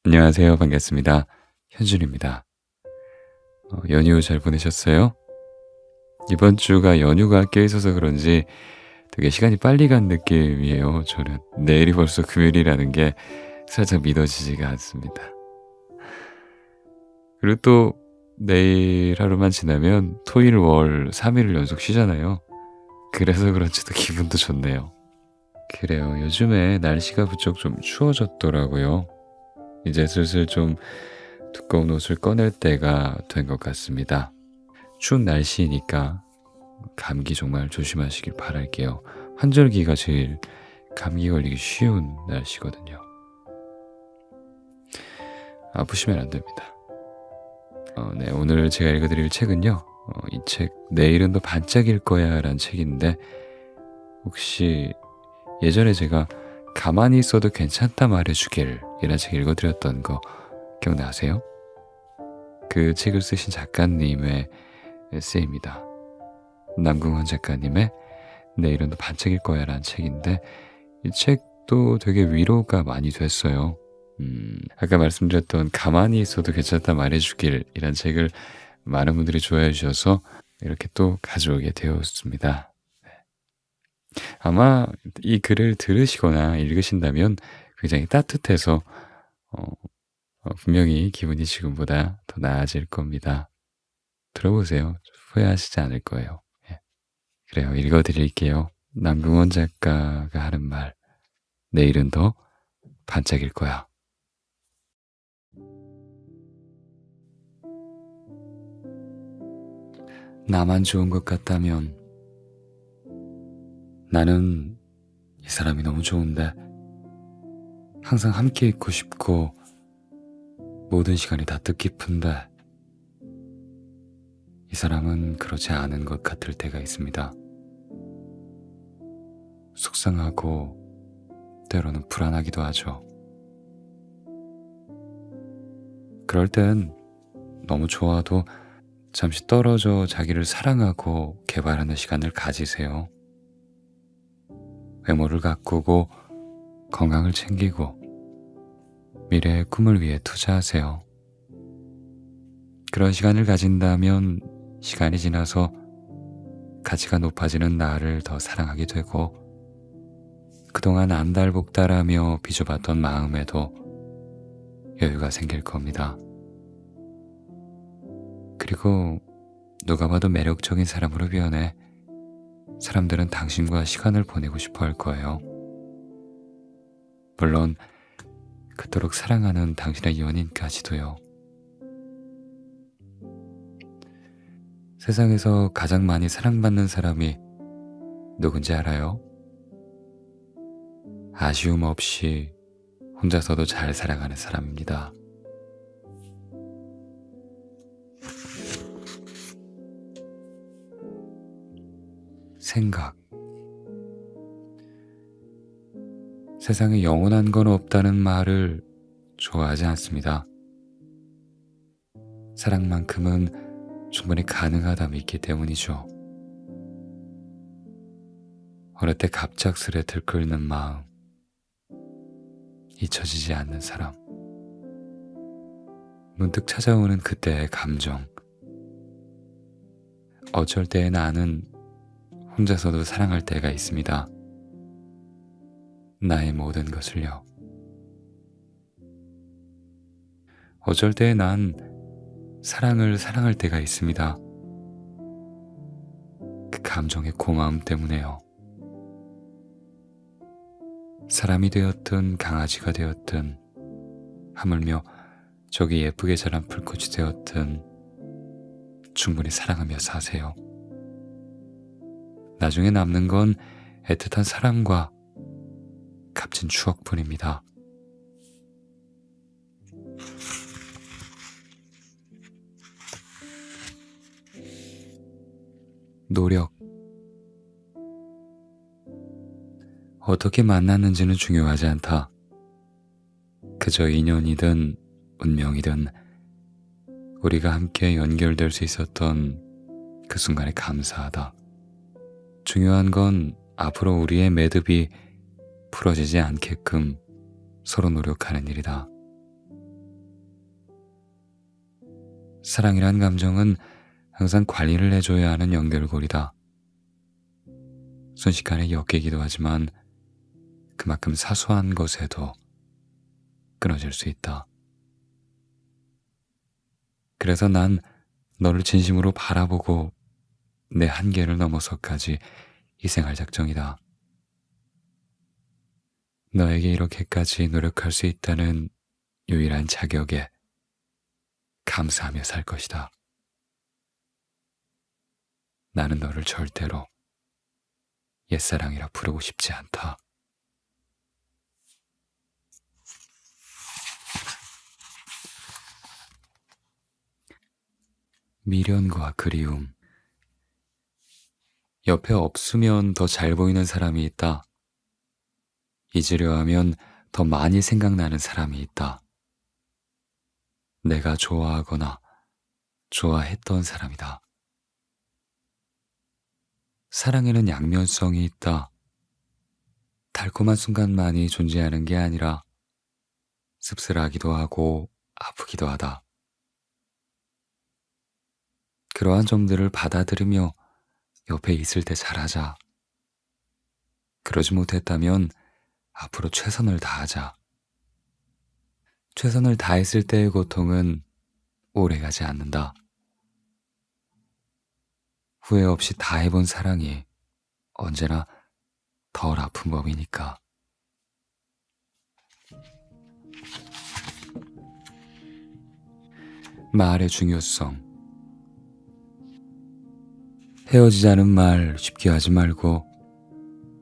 안녕하세요. 반갑습니다. 현준입니다. 연휴 잘 보내셨어요? 이번 주가 연휴가 껴있어서 그런지 되게 시간이 빨리 간 느낌이에요. 저는 내일이 벌써 금요일이라는 게 살짝 믿어지지가 않습니다. 그리고 또 내일 하루만 지나면 토일, 월 3일을 연속 쉬잖아요. 그래서 그런지도 기분도 좋네요. 그래요. 요즘에 날씨가 부쩍 좀 추워졌더라고요. 이제 슬슬 좀 두꺼운 옷을 꺼낼 때가 된 것 같습니다. 추운 날씨니까 감기 정말 조심하시길 바랄게요. 환절기가 제일 감기 걸리기 쉬운 날씨거든요. 아프시면 안 됩니다. 네, 오늘 제가 읽어드릴 책은요. 이 책 내일은 더 반짝일 거야 라는 책인데, 혹시 예전에 제가 가만히 있어도 괜찮다 말해주길 이라는 책 읽어드렸던 거 기억나세요? 그 책을 쓰신 작가님의 에세이입니다. 남궁헌 작가님의 내일은 더 반짝일 거야 라는 책인데, 이 책도 되게 위로가 많이 됐어요. 아까 말씀드렸던 가만히 있어도 괜찮다 말해주길 이란 책을 많은 분들이 좋아해 주셔서 이렇게 또 가져오게 되었습니다. 아마 이 글을 들으시거나 읽으신다면 굉장히 따뜻해서 분명히 기분이 지금보다 더 나아질 겁니다. 들어보세요. 후회하시지 않을 거예요. 예. 그래요. 읽어드릴게요. 남궁헌 작가가 하는 말. 내일은 더 반짝일 거야. 나만 좋은 것 같다면 나는 이 사람이 너무 좋은데 항상 함께 있고 싶고 모든 시간이 다 뜻깊은데 이 사람은 그렇지 않은 것 같을 때가 있습니다. 속상하고 때로는 불안하기도 하죠. 그럴 땐 너무 좋아도 잠시 떨어져 자기를 사랑하고 개발하는 시간을 가지세요. 외모를 가꾸고 건강을 챙기고 미래의 꿈을 위해 투자하세요. 그런 시간을 가진다면 시간이 지나서 가치가 높아지는 나를 더 사랑하게 되고 그동안 안달복달하며 빚어봤던 마음에도 여유가 생길 겁니다. 그리고 누가 봐도 매력적인 사람으로 변해 사람들은 당신과 시간을 보내고 싶어 할 거예요. 물론 그토록 사랑하는 당신의 연인까지도요. 세상에서 가장 많이 사랑받는 사람이 누군지 알아요? 아쉬움 없이 혼자서도 잘 살아가는 사람입니다. 생각. 세상에 영원한 건 없다는 말을 좋아하지 않습니다. 사랑만큼은 충분히 가능하다 믿기 때문이죠. 어릴 때 갑작스레 들끓는 마음, 잊혀지지 않는 사람, 문득 찾아오는 그때의 감정. 어쩔 때에 나는 혼자서도 사랑할 때가 있습니다. 나의 모든 것을요. 어쩔 때에 난 사랑을 사랑할 때가 있습니다. 그 감정의 고마움 때문에요. 사람이 되었든 강아지가 되었든 하물며 저기 예쁘게 자란 풀꽃이 되었든 충분히 사랑하며 사세요. 나중에 남는 건 애틋한 사랑과 값진 추억뿐입니다. 노력. 어떻게 만났는지는 중요하지 않다. 그저 인연이든 운명이든 우리가 함께 연결될 수 있었던 그 순간에 감사하다. 중요한 건 앞으로 우리의 매듭이 풀어지지 않게끔 서로 노력하는 일이다. 사랑이란 감정은 항상 관리를 해줘야 하는 연결고리다. 순식간에 엮이기도 하지만 그만큼 사소한 것에도 끊어질 수 있다. 그래서 난 너를 진심으로 바라보고 내 한계를 넘어서까지 희생할 작정이다. 너에게 이렇게까지 노력할 수 있다는 유일한 자격에 감사하며 살 것이다. 나는 너를 절대로 옛사랑이라 부르고 싶지 않다. 미련과 그리움. 옆에 없으면 더 잘 보이는 사람이 있다. 잊으려 하면 더 많이 생각나는 사람이 있다. 내가 좋아하거나 좋아했던 사람이다. 사랑에는 양면성이 있다. 달콤한 순간만이 존재하는 게 아니라 씁쓸하기도 하고 아프기도 하다. 그러한 점들을 받아들이며 옆에 있을 때 잘하자. 그러지 못했다면 앞으로 최선을 다하자. 최선을 다했을 때의 고통은 오래가지 않는다. 후회 없이 다 해본 사랑이 언제나 덜 아픈 법이니까. 말의 중요성. 헤어지자는 말 쉽게 하지 말고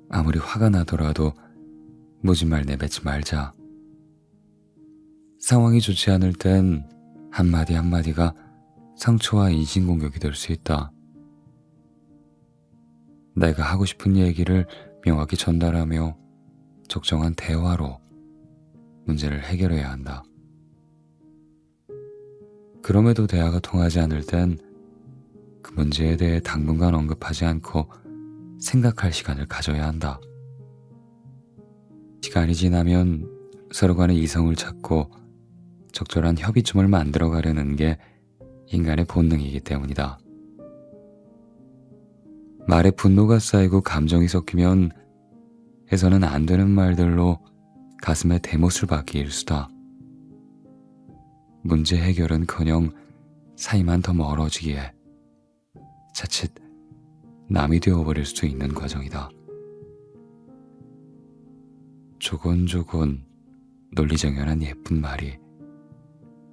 아무리 화가 나더라도 모진 말 내뱉지 말자. 상황이 좋지 않을 땐 한마디 한마디가 상처와 인신공격이 될 수 있다. 내가 하고 싶은 얘기를 명확히 전달하며 적정한 대화로 문제를 해결해야 한다. 그럼에도 대화가 통하지 않을 땐 그 문제에 대해 당분간 언급하지 않고 생각할 시간을 가져야 한다. 시간이 지나면 서로 간에 이성을 찾고 적절한 협의점을 만들어가려는 게 인간의 본능이기 때문이다. 말에 분노가 쌓이고 감정이 섞이면 해서는 안 되는 말들로 가슴에 대못을 박기 일수다. 문제 해결은커녕 사이만 더 멀어지기에 자칫 남이 되어버릴 수 있는 과정이다. 조곤조곤 논리정연한 예쁜 말이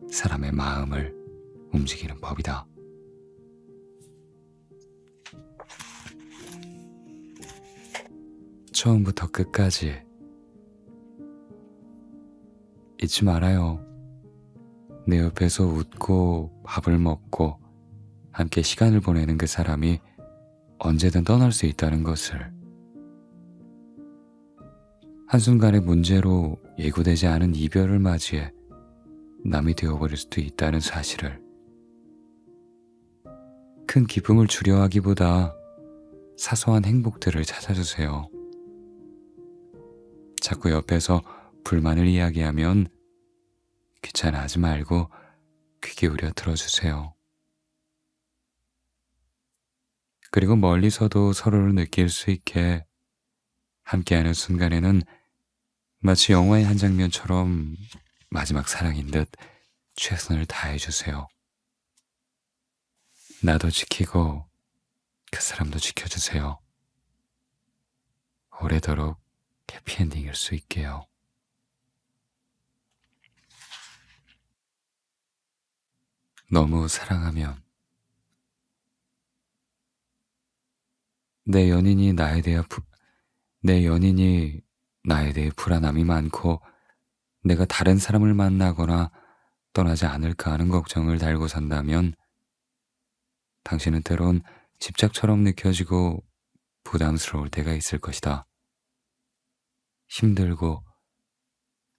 사람의 마음을 움직이는 법이다. 처음부터 끝까지 잊지 말아요. 내 옆에서 웃고 밥을 먹고 함께 시간을 보내는 그 사람이 언제든 떠날 수 있다는 것을. 한순간의 문제로 예고되지 않은 이별을 맞이해 남이 되어버릴 수도 있다는 사실을. 큰 기쁨을 주려 하기보다 사소한 행복들을 찾아주세요. 자꾸 옆에서 불만을 이야기하면 귀찮아하지 말고 귀 기울여 들어주세요. 그리고 멀리서도 서로를 느낄 수 있게 함께하는 순간에는 마치 영화의 한 장면처럼 마지막 사랑인 듯 최선을 다해주세요. 나도 지키고 그 사람도 지켜주세요. 오래도록 해피엔딩일 수 있게요. 너무 사랑하면 내 연인이 나에 대해 불안함이 많고 내가 다른 사람을 만나거나 떠나지 않을까 하는 걱정을 달고 산다면 당신은 때론 집착처럼 느껴지고 부담스러울 때가 있을 것이다. 힘들고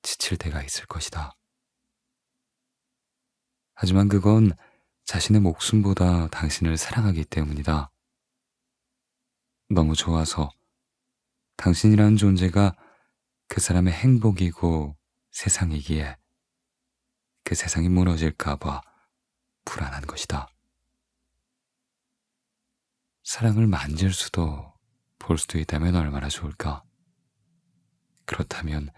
지칠 때가 있을 것이다. 하지만 그건 자신의 목숨보다 당신을 사랑하기 때문이다. 너무 좋아서 당신이라는 존재가 그 사람의 행복이고 세상이기에 그 세상이 무너질까봐 불안한 것이다. 사랑을 만질 수도 볼 수도 있다면 얼마나 좋을까? 그렇다면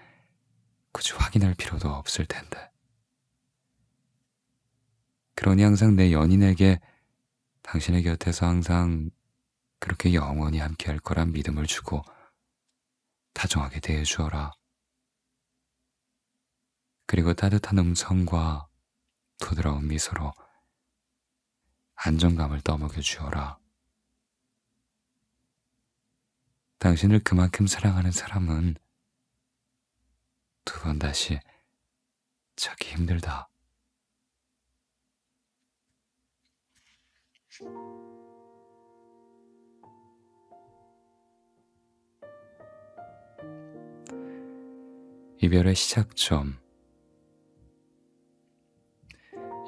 굳이 확인할 필요도 없을 텐데. 그러니 항상 내 연인에게 당신의 곁에서 항상 그렇게 영원히 함께 할 거란 믿음을 주고 다정하게 대해주어라. 그리고 따뜻한 음성과 부드러운 미소로 안정감을 떠먹여 주어라. 당신을 그만큼 사랑하는 사람은 두 번 다시 찾기 힘들다. 이별의 시작점.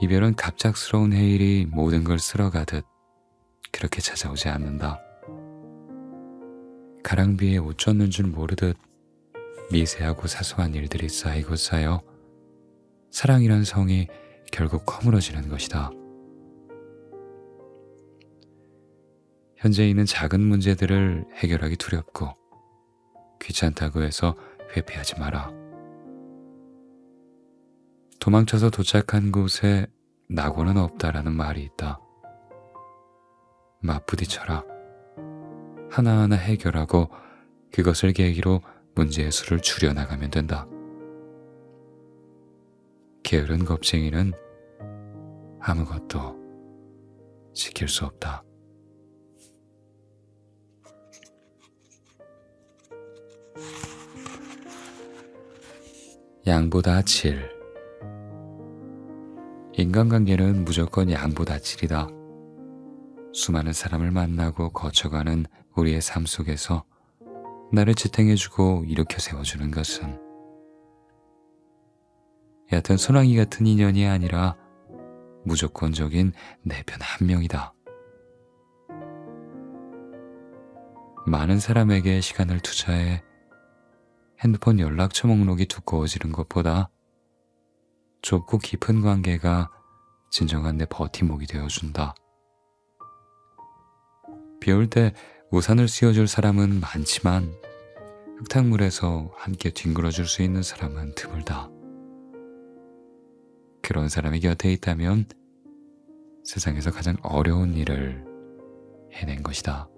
이별은 갑작스러운 해일이 모든 걸 쓸어가듯 그렇게 찾아오지 않는다. 가랑비에 옷 젖는 줄 모르듯 미세하고 사소한 일들이 쌓이고 쌓여 사랑이란 성이 결국 허물어지는 것이다. 현재 있는 작은 문제들을 해결하기 두렵고 귀찮다고 해서 회피하지 마라. 도망쳐서 도착한 곳에 낙오는 없다라는 말이 있다. 맞부딪혀라. 하나하나 해결하고 그것을 계기로 문제의 수를 줄여나가면 된다. 게으른 겁쟁이는 아무것도 지킬 수 없다. 양보다 질. 인간관계는 무조건 양보다 질이다. 수많은 사람을 만나고 거쳐가는 우리의 삶 속에서 나를 지탱해주고 일으켜 세워주는 것은 얕은 소나기 같은 인연이 아니라 무조건적인 내 편 한 명이다. 많은 사람에게 시간을 투자해 핸드폰 연락처 목록이 두꺼워지는 것보다 좁고 깊은 관계가 진정한 내 버팀목이 되어준다. 비 올 때 우산을 씌워줄 사람은 많지만 흙탕물에서 함께 뒹굴어줄 수 있는 사람은 드물다. 그런 사람이 곁에 있다면 세상에서 가장 어려운 일을 해낸 것이다.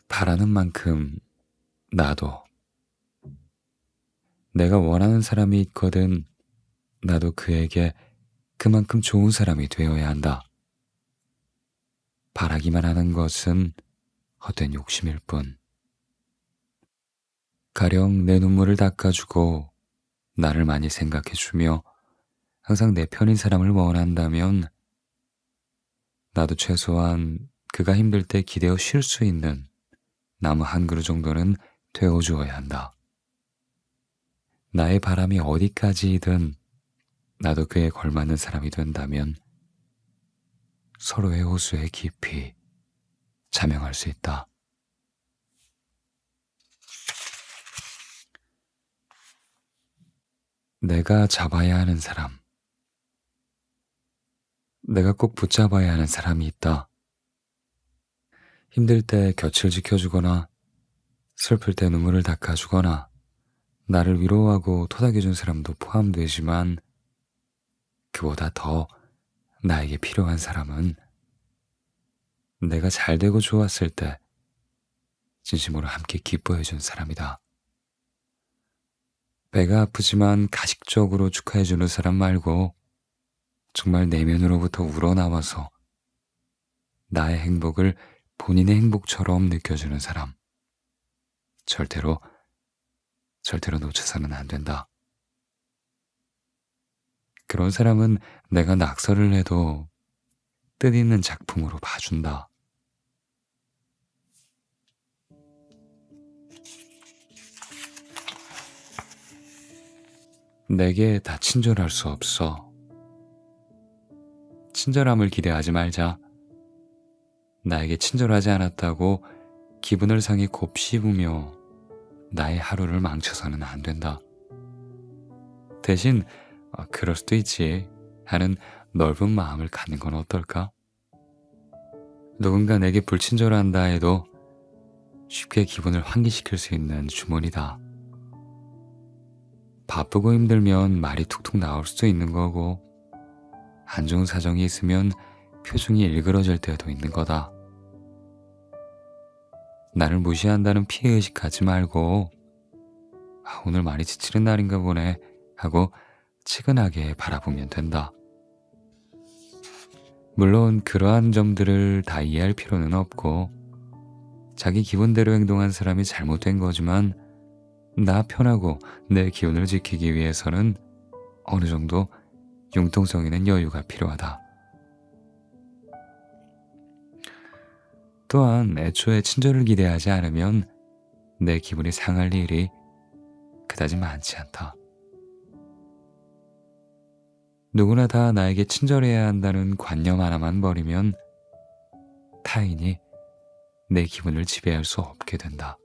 바라는 만큼 나도 내가 원하는 사람이 있거든 나도 그에게 그만큼 좋은 사람이 되어야 한다. 바라기만 하는 것은 헛된 욕심일 뿐. 가령 내 눈물을 닦아주고 나를 많이 생각해주며 항상 내 편인 사람을 원한다면 나도 최소한 그가 힘들 때 기대어 쉴 수 있는 나무 한 그루 정도는 되어주어야 한다. 나의 바람이 어디까지이든 나도 그에 걸맞는 사람이 된다면 서로의 호수에 깊이 자명할 수 있다. 내가 잡아야 하는 사람. 내가 꼭 붙잡아야 하는 사람이 있다. 힘들 때 곁을 지켜주거나 슬플 때 눈물을 닦아주거나 나를 위로하고 토닥여준 사람도 포함되지만 그보다 더 나에게 필요한 사람은 내가 잘되고 좋았을 때 진심으로 함께 기뻐해준 사람이다. 배가 아프지만 가식적으로 축하해주는 사람 말고 정말 내면으로부터 우러나와서 나의 행복을 본인의 행복처럼 느껴주는 사람. 절대로 놓쳐서는 안 된다. 그런 사람은 내가 낙서를 해도 뜻있는 작품으로 봐준다. 내게 다 친절할 수 없어. 친절함을 기대하지 말자. 나에게 친절하지 않았다고 기분을 상해 곱씹으며 나의 하루를 망쳐서는 안 된다. 대신 그럴 수도 있지 하는 넓은 마음을 갖는 건 어떨까? 누군가 내게 불친절한다 해도 쉽게 기분을 환기시킬 수 있는 주문이다. 바쁘고 힘들면 말이 툭툭 나올 수도 있는 거고, 안 좋은 사정이 있으면 표정이 일그러질 때도 있는 거다. 나를 무시한다는 피해의식 갖지 말고, 오늘 많이 지치는 날인가 보네 하고 측은하게 바라보면 된다. 물론 그러한 점들을 다 이해할 필요는 없고, 자기 기분대로 행동한 사람이 잘못된 거지만, 나 편하고 내 기운을 지키기 위해서는 어느 정도 융통성 있는 여유가 필요하다. 또한 애초에 친절을 기대하지 않으면 내 기분이 상할 일이 그다지 많지 않다. 누구나 다 나에게 친절해야 한다는 관념 하나만 버리면 타인이 내 기분을 지배할 수 없게 된다.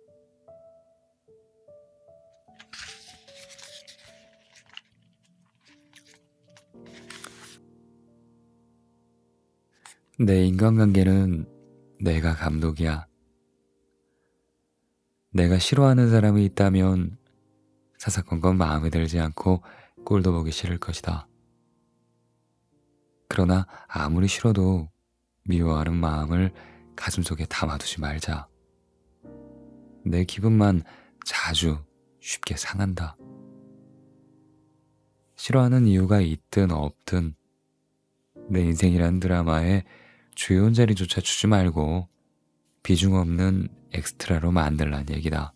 내 인간관계는 내가 감독이야. 내가 싫어하는 사람이 있다면 사사건건 마음에 들지 않고 꼴도 보기 싫을 것이다. 그러나 아무리 싫어도 미워하는 마음을 가슴속에 담아두지 말자. 내 기분만 자주 쉽게 상한다. 싫어하는 이유가 있든 없든 내 인생이란 드라마에 주연 자리조차 주지 말고 비중 없는 엑스트라로 만들란 얘기다.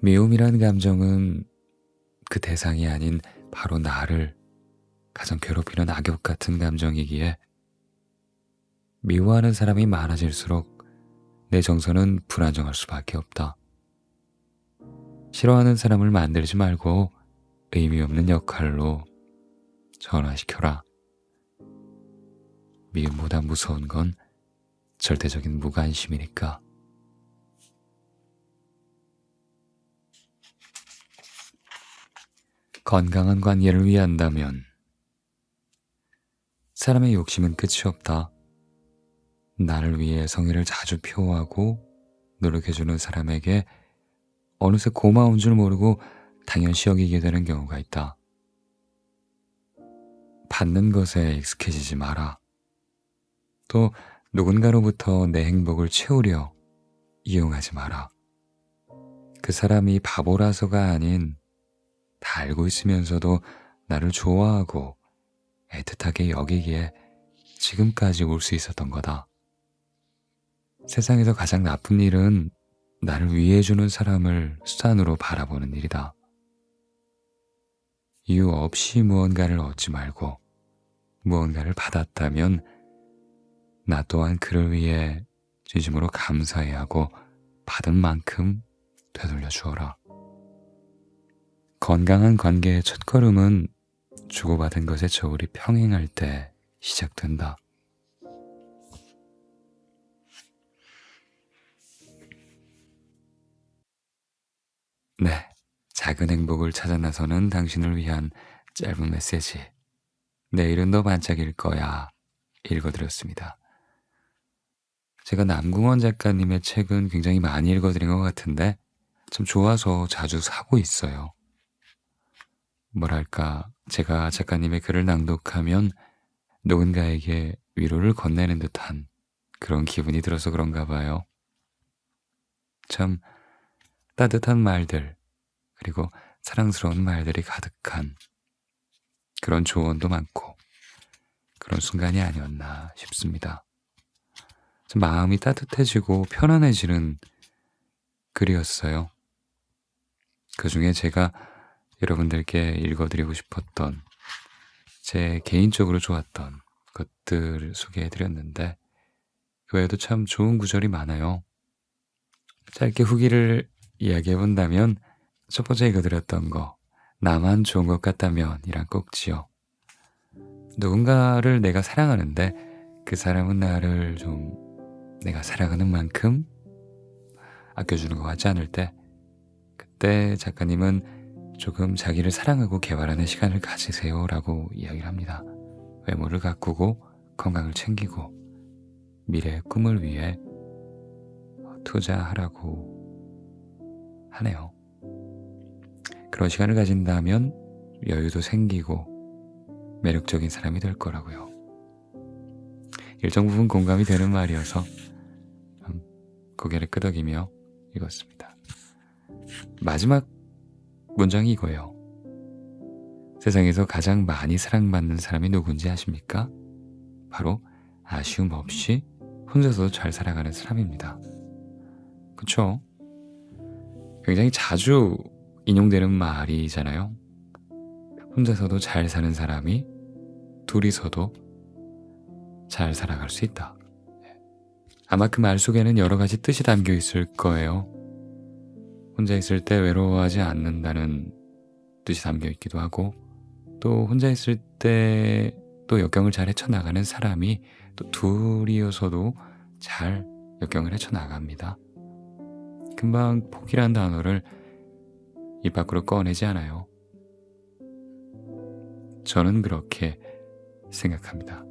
미움이란 감정은 그 대상이 아닌 바로 나를 가장 괴롭히는 악역 같은 감정이기에 미워하는 사람이 많아질수록 내 정서는 불안정할 수밖에 없다. 싫어하는 사람을 만들지 말고 의미 없는 역할로 전환시켜라. 미움보다 무서운 건 절대적인 무관심이니까. 건강한 관계를 위한다면 사람의 욕심은 끝이 없다. 나를 위해 성의를 자주 표하고 노력해주는 사람에게 어느새 고마운 줄 모르고 당연시 여기게 되는 경우가 있다. 받는 것에 익숙해지지 마라. 또 누군가로부터 내 행복을 채우려 이용하지 마라. 그 사람이 바보라서가 아닌 다 알고 있으면서도 나를 좋아하고 애틋하게 여기기에 지금까지 올 수 있었던 거다. 세상에서 가장 나쁜 일은 나를 위해주는 사람을 수단으로 바라보는 일이다. 이유 없이 무언가를 얻지 말고 무언가를 받았다면 나 또한 그를 위해 진심으로 감사해야 하고 받은 만큼 되돌려 주어라. 건강한 관계의 첫걸음은 주고받은 것의 저울이 평행할 때 시작된다. 네, 작은 행복을 찾아 나서는 당신을 위한 짧은 메시지. 내일은 더 반짝일 거야. 읽어드렸습니다. 제가 남궁원 작가님의 책은 굉장히 많이 읽어드린 것 같은데 참 좋아서 자주 사고 있어요. 뭐랄까, 제가 작가님의 글을 낭독하면 누군가에게 위로를 건네는 듯한 그런 기분이 들어서 그런가 봐요. 참 따뜻한 말들, 그리고 사랑스러운 말들이 가득한 그런 조언도 많고 그런 순간이 아니었나 싶습니다. 참 마음이 따뜻해지고 편안해지는 글이었어요. 그 중에 제가 여러분들께 읽어드리고 싶었던 제 개인적으로 좋았던 것들을 소개해드렸는데 그 외에도 참 좋은 구절이 많아요. 짧게 후기를 이야기해본다면 첫 번째 읽어드렸던 거, 나만 좋은 것 같다면 이란 꼭지요. 누군가를 내가 사랑하는데 그 사람은 나를 좀 내가 사랑하는 만큼 아껴주는 것 같지 않을 때, 그때 작가님은 조금 자기를 사랑하고 개발하는 시간을 가지세요 라고 이야기를 합니다. 외모를 가꾸고 건강을 챙기고 미래의 꿈을 위해 투자하라고 하네요. 그런 시간을 가진다면 여유도 생기고 매력적인 사람이 될 거라고요. 일정 부분 공감이 되는 말이어서 고개를 끄덕이며 읽었습니다. 마지막 문장이 이거예요. 세상에서 가장 많이 사랑받는 사람이 누군지 아십니까? 바로 아쉬움 없이 혼자서도 잘 살아가는 사람입니다. 그쵸? 굉장히 자주 인용되는 말이잖아요. 혼자서도 잘 사는 사람이 둘이서도 잘 살아갈 수 있다. 아마 그 말 속에는 여러 가지 뜻이 담겨 있을 거예요. 혼자 있을 때 외로워하지 않는다는 뜻이 담겨 있기도 하고, 또 혼자 있을 때 또 역경을 잘 헤쳐나가는 사람이 또 둘이어서도 잘 역경을 헤쳐나갑니다. 금방 포기란 단어를 입 밖으로 꺼내지 않아요. 저는 그렇게 생각합니다.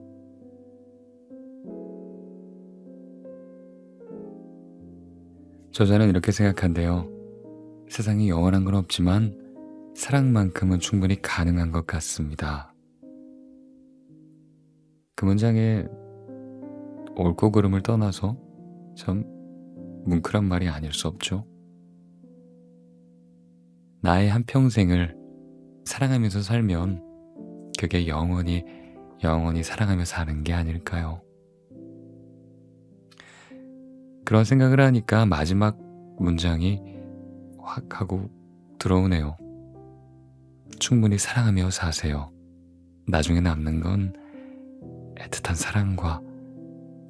저자는 이렇게 생각한대요. 세상에 영원한 건 없지만 사랑만큼은 충분히 가능한 것 같습니다. 그 문장에 옳고 그름을 떠나서 참 뭉클한 말이 아닐 수 없죠. 나의 한평생을 사랑하면서 살면 그게 영원히 사랑하며 사는 게 아닐까요? 그런 생각을 하니까 마지막 문장이 확 하고 들어오네요. 충분히 사랑하며 사세요. 나중에 남는 건 애틋한 사랑과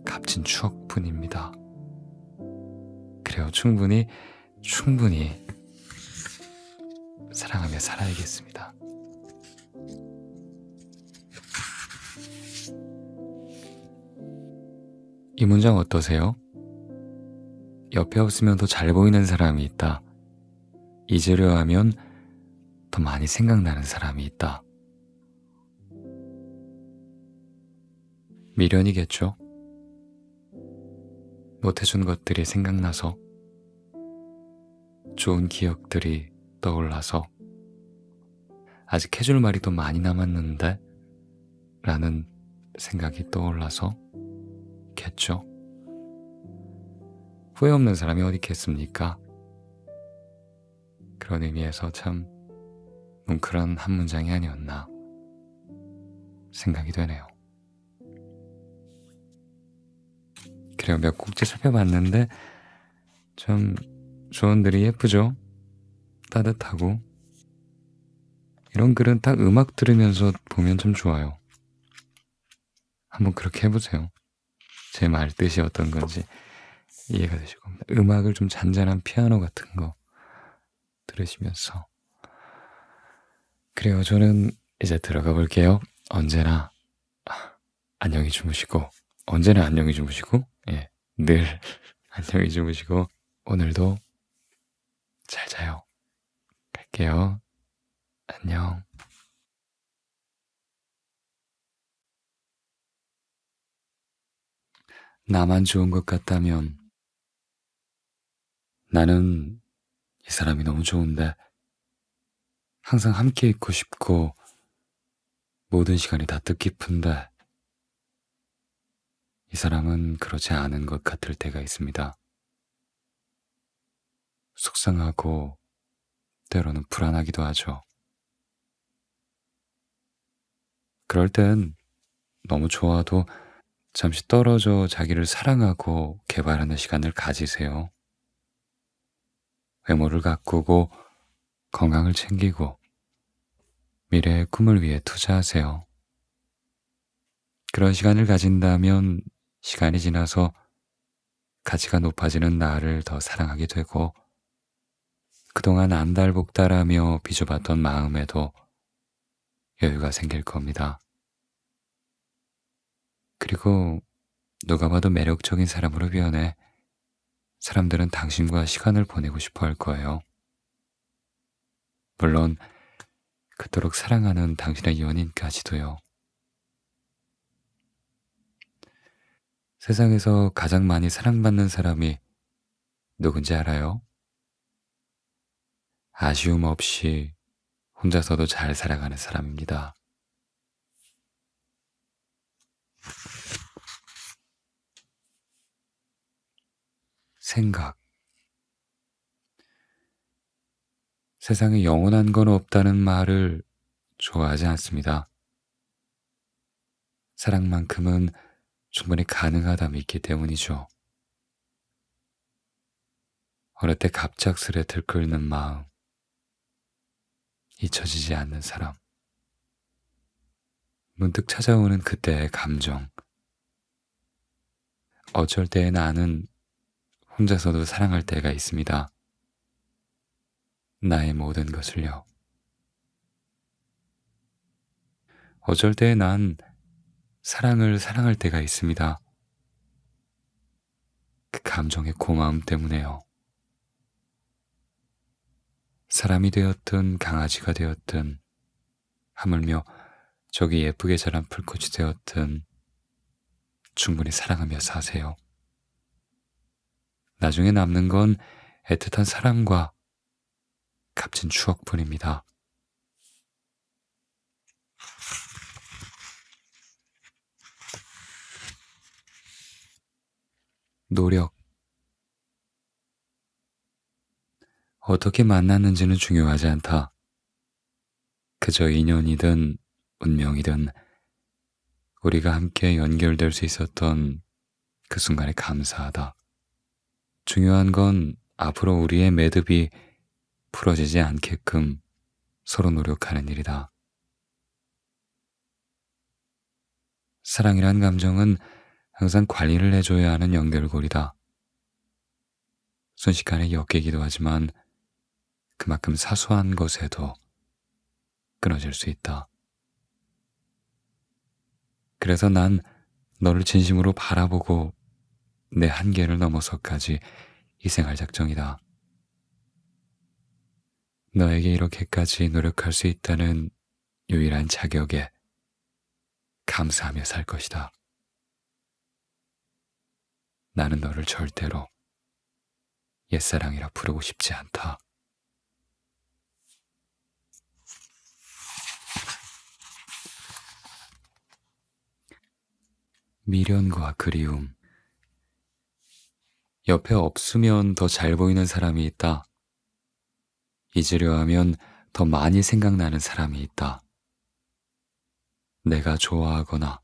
값진 추억뿐입니다. 그래요. 충분히 사랑하며 살아야겠습니다. 이 문장 어떠세요? 옆에 없으면 더 잘 보이는 사람이 있다. 잊으려 하면 더 많이 생각나는 사람이 있다. 미련이겠죠? 못해준 것들이 생각나서, 좋은 기억들이 떠올라서, 아직 해줄 말이 더 많이 남았는데 라는 생각이 떠올라서 겠죠. 후회 없는 사람이 어디 있겠습니까? 그런 의미에서 참 뭉클한 한 문장이 아니었나 생각이 되네요. 그래요. 몇 곡째 살펴봤는데 참 조언들이 예쁘죠? 따뜻하고. 이런 글은 딱 음악 들으면서 보면 참 좋아요. 한번 그렇게 해보세요. 제 말 뜻이 어떤 건지 이해가 되실 겁니다. 음악을 좀 잔잔한 피아노 같은 거 들으시면서. 그래요. 저는 이제 들어가 볼게요. 언제나 안녕히 주무시고, 예, 늘 안녕히 주무시고, 오늘도 잘 자요. 갈게요. 안녕. 나만 좋은 것 같다면 나는 이 사람이 너무 좋은데 항상 함께 있고 싶고 모든 시간이 다 뜻깊은데 이 사람은 그렇지 않은 것 같을 때가 있습니다. 속상하고 때로는 불안하기도 하죠. 그럴 땐 너무 좋아도 잠시 떨어져 자기를 사랑하고 개발하는 시간을 가지세요. 외모를 가꾸고 건강을 챙기고 미래의 꿈을 위해 투자하세요. 그런 시간을 가진다면 시간이 지나서 가치가 높아지는 나를 더 사랑하게 되고 그동안 안달복달하며 빚어봤던 마음에도 여유가 생길 겁니다. 그리고 누가 봐도 매력적인 사람으로 변해 사람들은 당신과 시간을 보내고 싶어 할 거예요. 물론 그토록 사랑하는 당신의 연인까지도요. 세상에서 가장 많이 사랑받는 사람이 누군지 알아요? 아쉬움 없이 혼자서도 잘 살아가는 사람입니다. 생각. 세상에 영원한 건 없다는 말을 좋아하지 않습니다. 사랑만큼은 충분히 가능하다 믿기 때문이죠. 어느 때 갑작스레 들끓는 마음, 잊혀지지 않는 사람, 문득 찾아오는 그때의 감정. 어쩔 때에 나는 혼자서도 사랑할 때가 있습니다. 나의 모든 것을요. 어쩔 때에 난 사랑을 사랑할 때가 있습니다. 그 감정의 고마움 때문에요. 사람이 되었든 강아지가 되었든 하물며 저기 예쁘게 자란 풀꽃이 되었든 충분히 사랑하며 사세요. 나중에 남는 건 애틋한 사랑과 값진 추억뿐입니다. 노력. 어떻게 만났는지는 중요하지 않다. 그저 인연이든 운명이든 우리가 함께 연결될 수 있었던 그 순간에 감사하다. 중요한 건 앞으로 우리의 매듭이 풀어지지 않게끔 서로 노력하는 일이다. 사랑이란 감정은 항상 관리를 해줘야 하는 연결고리다. 순식간에 엮이기도 하지만 그만큼 사소한 것에도 끊어질 수 있다. 그래서 난 너를 진심으로 바라보고 내 한계를 넘어서까지 희생할 작정이다. 너에게 이렇게까지 노력할 수 있다는 유일한 자격에 감사하며 살 것이다. 나는 너를 절대로 옛사랑이라 부르고 싶지 않다. 미련과 그리움. 옆에 없으면 더 잘 보이는 사람이 있다. 잊으려 하면 더 많이 생각나는 사람이 있다. 내가 좋아하거나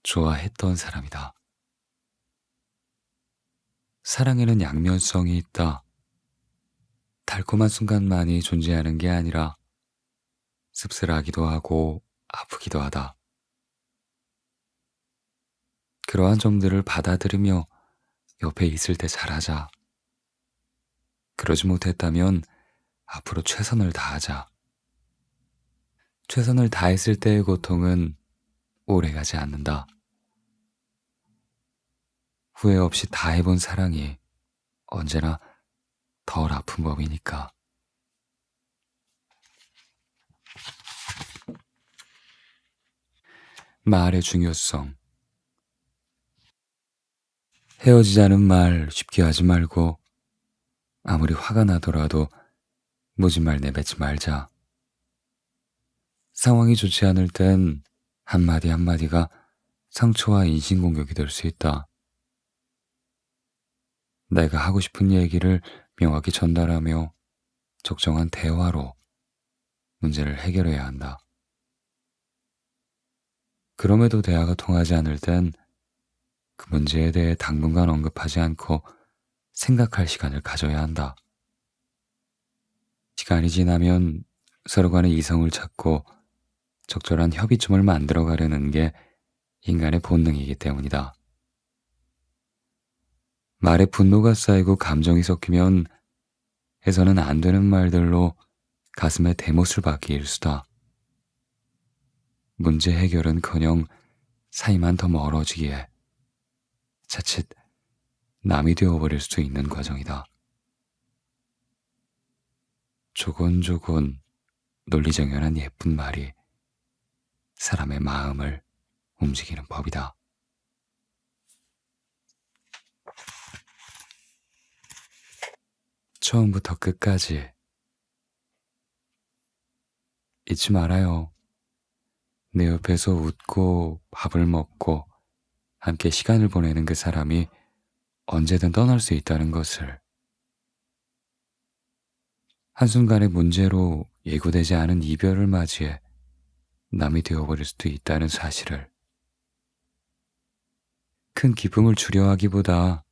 좋아했던 사람이다. 사랑에는 양면성이 있다. 달콤한 순간만이 존재하는 게 아니라 씁쓸하기도 하고 아프기도 하다. 그러한 점들을 받아들이며 옆에 있을 때 잘하자. 그러지 못했다면 앞으로 최선을 다하자. 최선을 다했을 때의 고통은 오래가지 않는다. 후회 없이 다 해본 사랑이 언제나 덜 아픈 법이니까. 말의 중요성. 헤어지자는 말 쉽게 하지 말고 아무리 화가 나더라도 무진 말 내뱉지 말자. 상황이 좋지 않을 땐 한마디 한마디가 상처와 인신공격이 될 수 있다. 내가 하고 싶은 얘기를 명확히 전달하며 적정한 대화로 문제를 해결해야 한다. 그럼에도 대화가 통하지 않을 땐 그 문제에 대해 당분간 언급하지 않고 생각할 시간을 가져야 한다. 시간이 지나면 서로 간의 이성을 찾고 적절한 협의점을 만들어 가려는 게 인간의 본능이기 때문이다. 말에 분노가 쌓이고 감정이 섞이면 해서는 안 되는 말들로 가슴에 대못을 박기 일수다. 문제 해결은커녕 사이만 더 멀어지기에 자칫 남이 되어버릴 수도 있는 과정이다. 조곤조곤 논리정연한 예쁜 말이 사람의 마음을 움직이는 법이다. 처음부터 끝까지 잊지 말아요. 내 옆에서 웃고 밥을 먹고 함께 시간을 보내는 그 사람이 언제든 떠날 수 있다는 것을, 한순간의 문제로 예고되지 않은 이별을 맞이해 남이 되어버릴 수도 있다는 사실을, 큰 기쁨을 주려 하기보다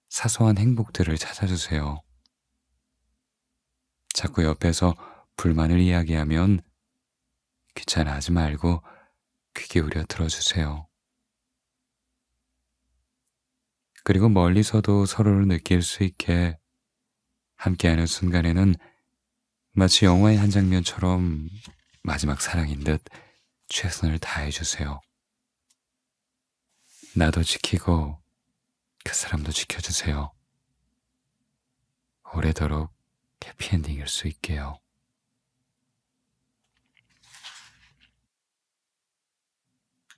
사소한 행복들을 찾아주세요. 자꾸 옆에서 불만을 이야기하면 귀찮아하지 말고 귀 기울여 들어주세요. 그리고 멀리서도 서로를 느낄 수 있게 함께하는 순간에는 마치 영화의 한 장면처럼 마지막 사랑인 듯 최선을 다해주세요. 나도 지키고 그 사람도 지켜주세요. 오래도록 해피엔딩일 수 있게요.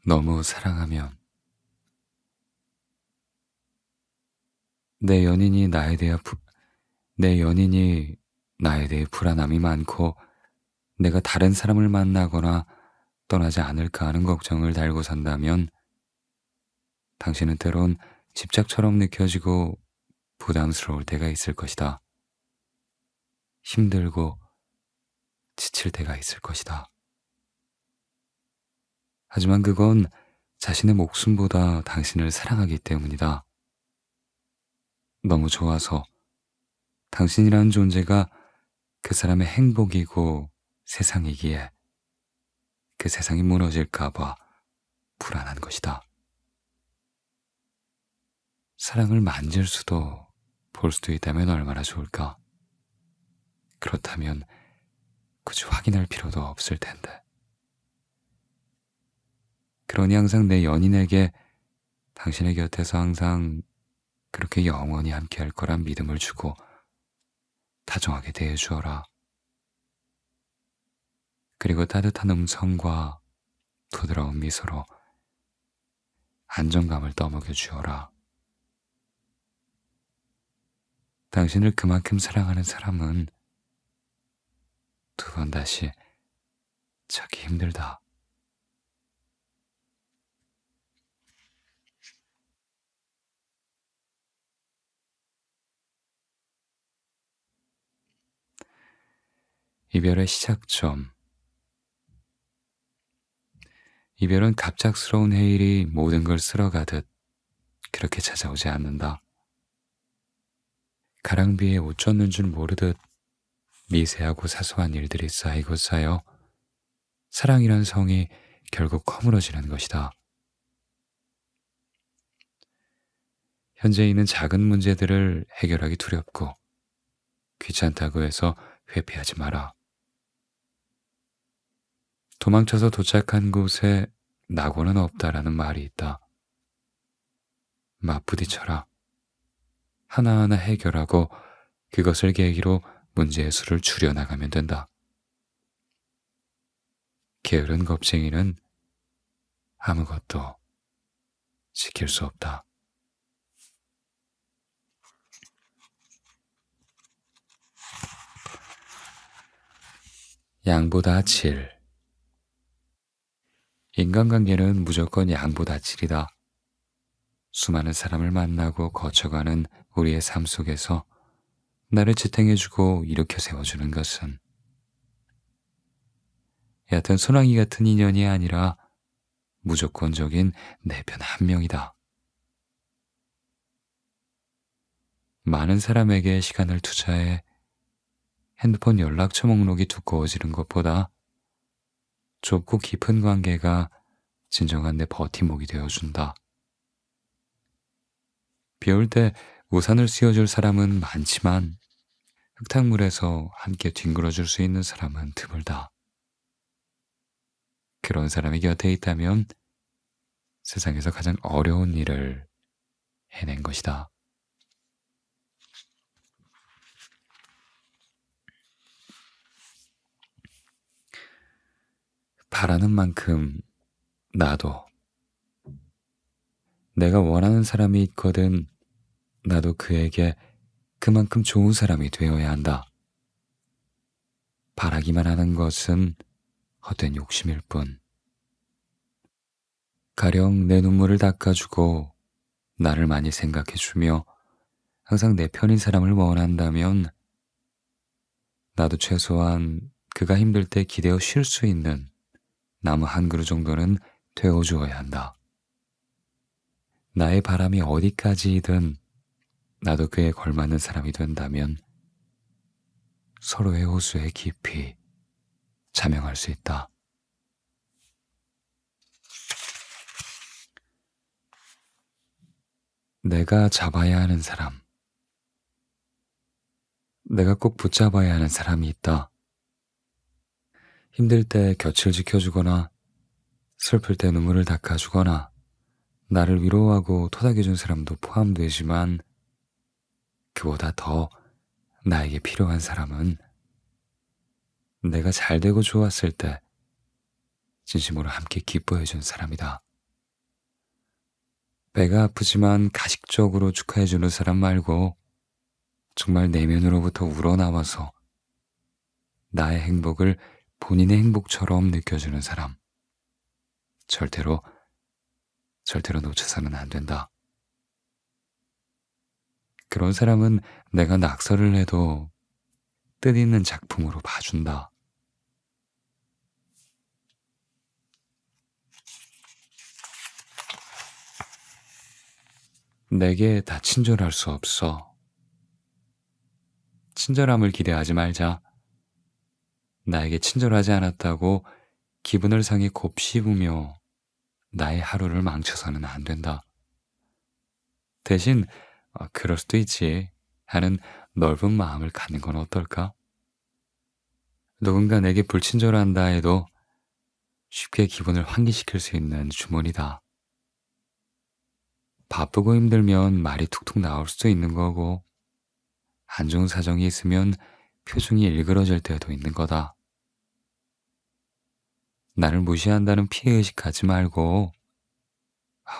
너무 사랑하면 내 연인이 나에 대해 불안함이 많고 내가 다른 사람을 만나거나 떠나지 않을까 하는 걱정을 달고 산다면 당신은 때론 집착처럼 느껴지고 부담스러울 때가 있을 것이다. 힘들고 지칠 때가 있을 것이다. 하지만 그건 자신의 목숨보다 당신을 사랑하기 때문이다. 너무 좋아서 당신이라는 존재가 그 사람의 행복이고 세상이기에 그 세상이 무너질까봐 불안한 것이다. 사랑을 만질 수도 볼 수도 있다면 얼마나 좋을까? 그렇다면 굳이 확인할 필요도 없을 텐데. 그러니 항상 내 연인에게 당신의 곁에서 항상 그렇게 영원히 함께 할 거란 믿음을 주고 다정하게 대해주어라. 그리고 따뜻한 음성과 부드러운 미소로 안정감을 떠먹여 주어라. 당신을 그만큼 사랑하는 사람은 두 번 다시 찾기 힘들다. 이별의 시작점. 이별은 갑작스러운 해일이 모든 걸 쓸어가듯 그렇게 찾아오지 않는다. 가랑비에 옷 젖는 줄 모르듯 미세하고 사소한 일들이 쌓이고 쌓여 사랑이란 성이 결국 허물어지는 것이다. 현재 있는 작은 문제들을 해결하기 두렵고 귀찮다고 해서 회피하지 마라. 도망쳐서 도착한 곳에 낙원은 없다라는 말이 있다. 맞부딪혀라. 하나하나 해결하고 그것을 계기로 문제의 수를 줄여나가면 된다. 게으른 겁쟁이는 아무것도 지킬 수 없다. 양보다 질. 인간관계는 무조건 양보다 질이다. 수많은 사람을 만나고 거쳐가는 우리의 삶 속에서 나를 지탱해주고 일으켜 세워주는 것은 얕은 소나기 같은 인연이 아니라 무조건적인 내 편 한 명이다. 많은 사람에게 시간을 투자해 핸드폰 연락처 목록이 두꺼워지는 것보다 좁고 깊은 관계가 진정한 내 버팀목이 되어준다. 비 올 때 우산을 씌워줄 사람은 많지만 흙탕물에서 함께 뒹굴어줄 수 있는 사람은 드물다. 그런 사람이 곁에 있다면 세상에서 가장 어려운 일을 해낸 것이다. 바라는 만큼 나도 내가 원하는 사람이 있거든 나도 그에게 그만큼 좋은 사람이 되어야 한다. 바라기만 하는 것은 헛된 욕심일 뿐. 가령 내 눈물을 닦아주고 나를 많이 생각해주며 항상 내 편인 사람을 원한다면 나도 최소한 그가 힘들 때 기대어 쉴 수 있는 나무 한 그루 정도는 되어주어야 한다. 나의 바람이 어디까지이든 나도 그에 걸맞는 사람이 된다면 서로의 호수에 깊이 자명할 수 있다. 내가 잡아야 하는 사람, 내가 꼭 붙잡아야 하는 사람이 있다. 힘들 때 곁을 지켜주거나 슬플 때 눈물을 닦아주거나 나를 위로하고 토닥여준 사람도 포함되지만 그보다 더 나에게 필요한 사람은 내가 잘되고 좋았을 때 진심으로 함께 기뻐해준 사람이다. 배가 아프지만 가식적으로 축하해주는 사람 말고 정말 내면으로부터 우러나와서 나의 행복을 본인의 행복처럼 느껴주는 사람. 절대로 놓쳐서는 안 된다. 그런 사람은 내가 낙서를 해도 뜻있는 작품으로 봐준다. 내게 다 친절할 수 없어. 친절함을 기대하지 말자. 나에게 친절하지 않았다고 기분을 상해 곱씹으며 나의 하루를 망쳐서는 안 된다. 대신 그럴 수도 있지 하는 넓은 마음을 갖는 건 어떨까? 누군가 내게 불친절한다 해도 쉽게 기분을 환기시킬 수 있는 주문이다. 바쁘고 힘들면 말이 툭툭 나올 수도 있는 거고 안 좋은 사정이 있으면 표정이 일그러질 때도 있는 거다. 나를 무시한다는 피해의식 갖지 말고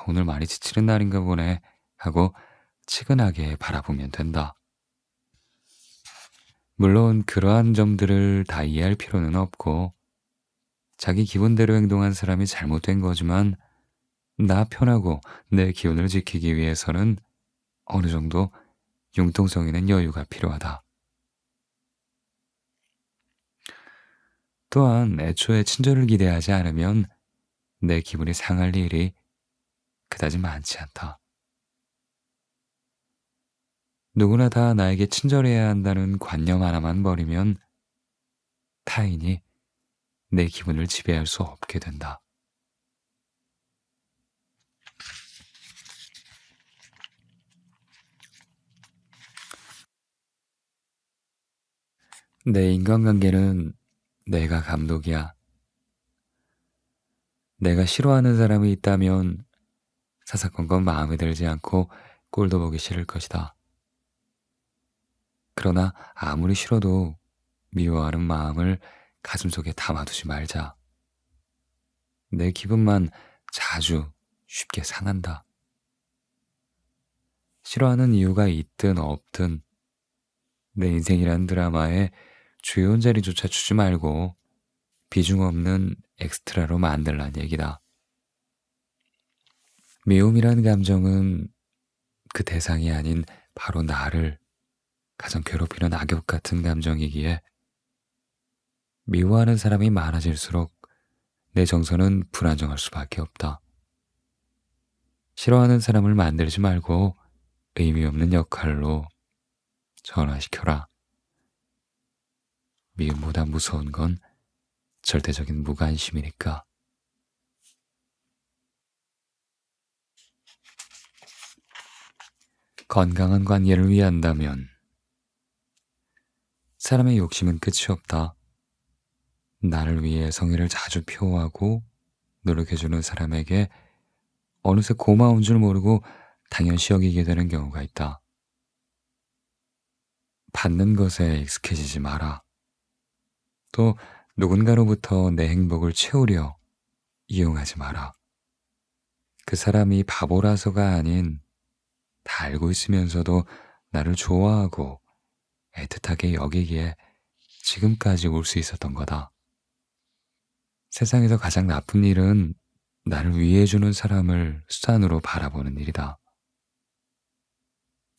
오늘 많이 지치는 날인가 보네 하고 치근하게 바라보면 된다. 물론 그러한 점들을 다 이해할 필요는 없고 자기 기분대로 행동한 사람이 잘못된 거지만 나 편하고 내 기운을 지키기 위해서는 어느 정도 융통성 있는 여유가 필요하다. 또한 애초에 친절을 기대하지 않으면 내 기분이 상할 일이 그다지 많지 않다. 누구나 다 나에게 친절해야 한다는 관념 하나만 버리면 타인이 내 기분을 지배할 수 없게 된다. 내 인간관계는 내가 감독이야. 내가 싫어하는 사람이 있다면 사사건건 마음에 들지 않고 꼴도 보기 싫을 것이다. 그러나 아무리 싫어도 미워하는 마음을 가슴속에 담아두지 말자. 내 기분만 자주 쉽게 상한다. 싫어하는 이유가 있든 없든 내 인생이란 드라마에 주연 자리조차 주지 말고 비중 없는 엑스트라로 만들란 얘기다. 미움이란 감정은 그 대상이 아닌 바로 나를 가장 괴롭히는 악역 같은 감정이기에 미워하는 사람이 많아질수록 내 정서는 불안정할 수밖에 없다. 싫어하는 사람을 만들지 말고 의미 없는 역할로 전환시켜라. 미움보다 무서운 건 절대적인 무관심이니까. 건강한 관계를 위한다면 사람의 욕심은 끝이 없다. 나를 위해 성의를 자주 표하고 노력해주는 사람에게 어느새 고마운 줄 모르고 당연시 여기게 되는 경우가 있다. 받는 것에 익숙해지지 마라. 또 누군가로부터 내 행복을 채우려 이용하지 마라. 그 사람이 바보라서가 아닌 다 알고 있으면서도 나를 좋아하고 애틋하게 여기기에 지금까지 올 수 있었던 거다. 세상에서 가장 나쁜 일은 나를 위해주는 사람을 수단으로 바라보는 일이다.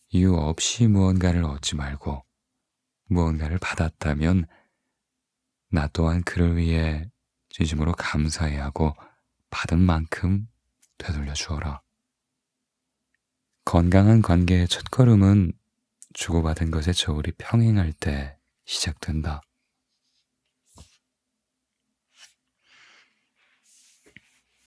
이유 없이 무언가를 얻지 말고 무언가를 받았다면 나 또한 그를 위해 진심으로 감사해야 하고 받은 만큼 되돌려 주어라. 건강한 관계의 첫걸음은 주고받은 것에 저울이 평행할 때 시작된다.